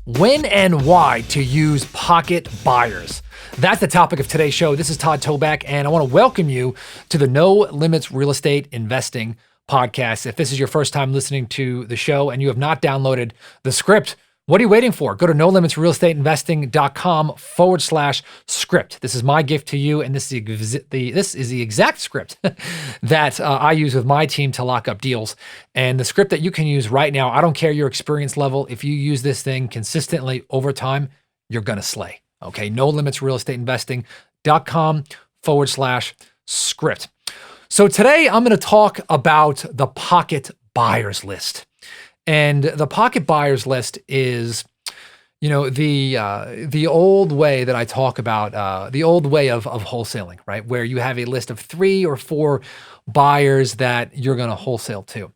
When and why to use pocket buyers. That's the topic of today's show. This is Todd Toback, and I want to welcome you to the No Limits Real Estate Investing podcast. If this is your first time listening to the show and you have not downloaded the script, what are you waiting for? Go to nolimitsrealestateinvesting.com/script. This is my gift to you, and this is the exact script that I use with my team to lock up deals. And the script that you can use right now, I don't care your experience level. If you use this thing consistently over time, you're going to slay. Okay, nolimitsrealestateinvesting.com/script. So today I'm going to talk about the pocket buyers list. And the pocket buyers list is, the old way that I talk about, the old way of wholesaling, right? Where you have a list of 3 or 4 buyers that you're going to wholesale to.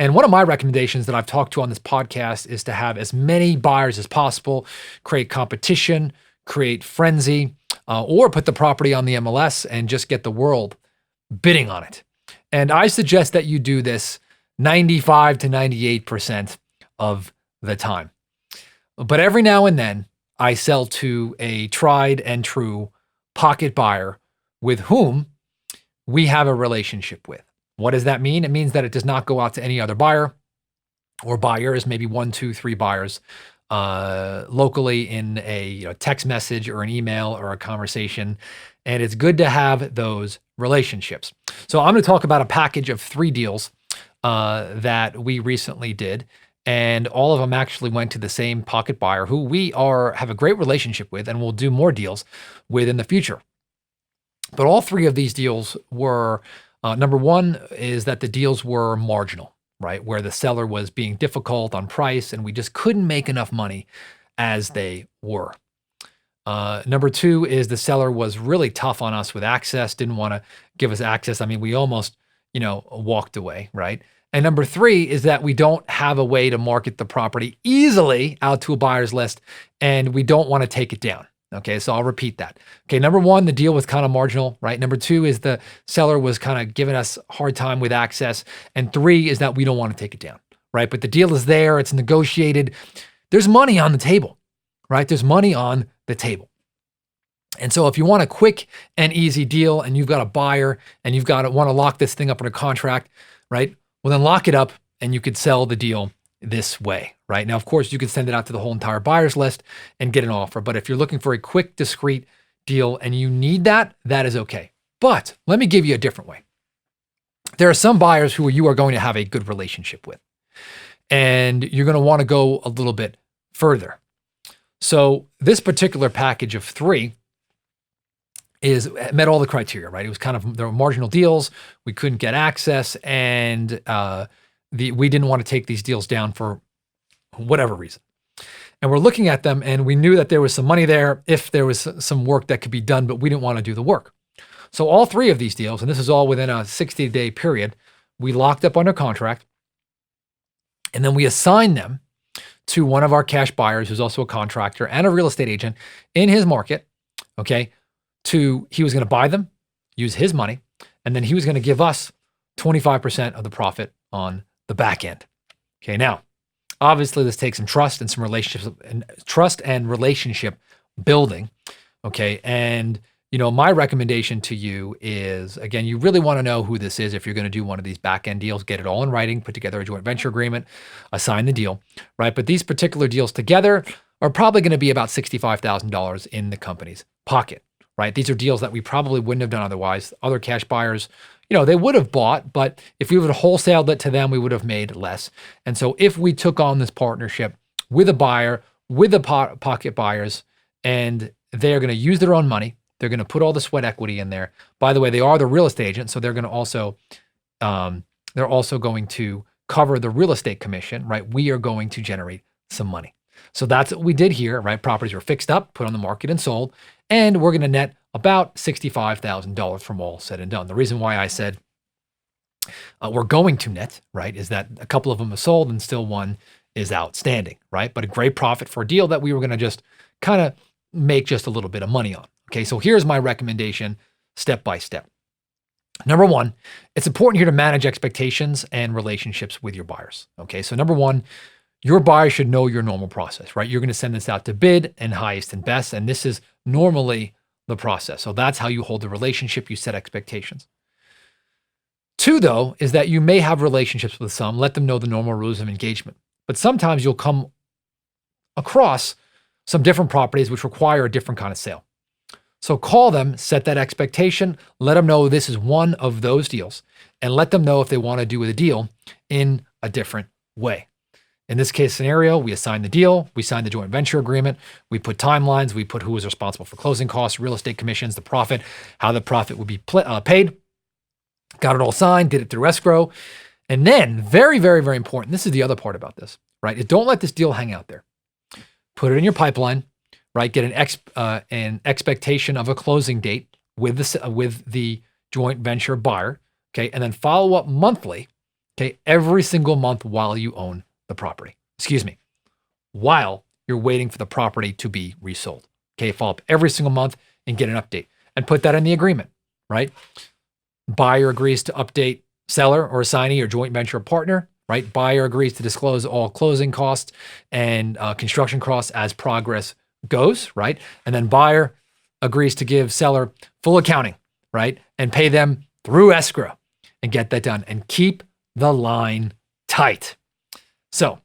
And one of my recommendations that I've talked to on this podcast is to have as many buyers as possible, create competition, create frenzy, or put the property on the MLS and just get the world bidding on it. And I suggest that you do this 95 to 98% of the time. But every now and then, I sell to a tried and true pocket buyer with whom we have a relationship with. What does that mean? It means that it does not go out to any other buyer or buyers, maybe 1, 2, 3 buyers locally in a text message or an email or a conversation. And it's good to have those relationships. So I'm going to talk about a package of 3 deals that we recently did. And all of them actually went to the same pocket buyer who we have a great relationship with and will do more deals with in the future. But all 3 of these deals were, number one is that the deals were marginal, right? Where the seller was being difficult on price and we just couldn't make enough money as they were. Number 2 is the seller was really tough on us with access, didn't want to give us access. I mean, we almost, walked away, right? And number 3 is that we don't have a way to market the property easily out to a buyer's list and we don't want to take it down. Okay, so I'll repeat that. Okay, number 1, the deal was kind of marginal, right? Number 2 is the seller was kind of giving us a hard time with access. And 3 is that we don't want to take it down, right? But the deal is there, it's negotiated. There's money on the table, right? There's money on the table. And so if you want a quick and easy deal and you've got a buyer and you've got to want to lock this thing up in a contract, right? Well, then lock it up and you could sell the deal this way, right? Now, of course, you could send it out to the whole entire buyer's list and get an offer. But if you're looking for a quick, discreet deal and you need that, that is okay. But let me give you a different way. There are some buyers who you are going to have a good relationship with, and you're going to want to go a little bit further. So this particular package of 3 met all the criteria, right? It was there were marginal deals. We couldn't get access, and we didn't want to take these deals down for whatever reason. And we're looking at them, and we knew that there was some money there if there was some work that could be done, but we didn't want to do the work. So all 3 of these deals, and this is all within a 60-day period, we locked up under contract, and then we assigned them to one of our cash buyers who's also a contractor and a real estate agent in his market, okay? He was going to buy them, use his money, and then he was going to give us 25% of the profit on the back end. Okay, now, obviously this takes some trust and some relationships and relationship building. Okay, and my recommendation to you is, again, you really want to know who this is if you're going to do one of these back end deals. Get it all in writing, put together a joint venture agreement, assign the deal, right? But these particular deals together are probably going to be about $65,000 in the company's pocket. Right? These are deals that we probably wouldn't have done otherwise. Other cash buyers, they would have bought, but if we would have wholesaled it to them, we would have made less. And so if we took on this partnership with a buyer, with the pocket buyers, and they're going to use their own money, they're going to put all the sweat equity in there. By the way, they are the real estate agent, so they're going to also, they're also going to cover the real estate commission, right? We are going to generate some money. So that's what we did here, right? Properties were fixed up, put on the market and sold, and we're going to net about $65,000 from all said and done. The reason why I said we're going to net, right, is that a couple of them are sold and still one is outstanding, right? But a great profit for a deal that we were going to just kind of make just a little bit of money on. Okay, so here's my recommendation step by step. Number one, it's important here to manage expectations and relationships with your buyers. Okay, so number one, your buyer should know your normal process, right? You're going to send this out to bid and highest and best. And this is normally the process. So that's how you hold the relationship. You set expectations. 2, though, is that you may have relationships with some, let them know the normal rules of engagement. But sometimes you'll come across some different properties which require a different kind of sale. So call them, set that expectation, let them know this is one of those deals, and let them know if they want to do the deal in a different way. In this case scenario, we assign the deal, we sign the joint venture agreement, we put timelines, we put who is responsible for closing costs, real estate commissions, the profit, how the profit would be paid. Got it all signed, did it through escrow. And then, very, very, very important, this is the other part about this, right? Is don't let this deal hang out there. Put it in your pipeline, right? Get an expectation of a closing date with the joint venture buyer, okay? And then follow up monthly, okay? Every single month while you own the property. While you're waiting for the property to be resold, okay? Follow up every single month and get an update and put that in the agreement, right? Buyer agrees to update seller or assignee or joint venture partner, right? Buyer agrees to disclose all closing costs and construction costs as progress goes, right? And then buyer agrees to give seller full accounting, right? And pay them through escrow and get that done and keep the line tight. So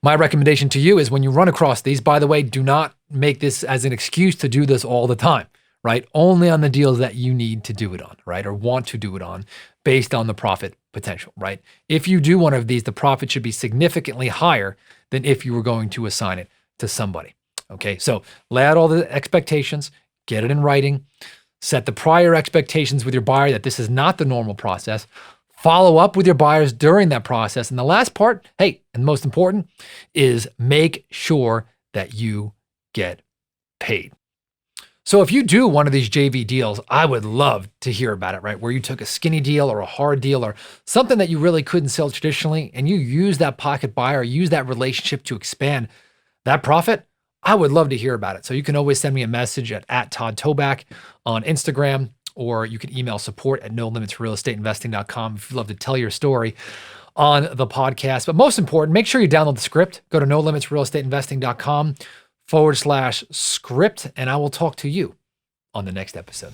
my recommendation to you is when you run across these, by the way, do not make this as an excuse to do this all the time, right? Only on the deals that you need to do it on, right? Or want to do it on based on the profit potential, right? If you do one of these, the profit should be significantly higher than if you were going to assign it to somebody. Okay, so lay out all the expectations, get it in writing, set the prior expectations with your buyer that this is not the normal process, follow up with your buyers during that process. And the last part, hey, and most important, is make sure that you get paid. So if you do one of these JV deals, I would love to hear about it, right? Where you took a skinny deal or a hard deal or something that you really couldn't sell traditionally, and you use that pocket buyer, use that relationship to expand that profit. I would love to hear about it. So you can always send me a message at Todd Toback on Instagram, or you can email support@nolimitsrealestateinvesting.com if you'd love to tell your story on the podcast. But most important, make sure you download the script. Go to nolimitsrealestateinvesting.com/script, and I will talk to you on the next episode.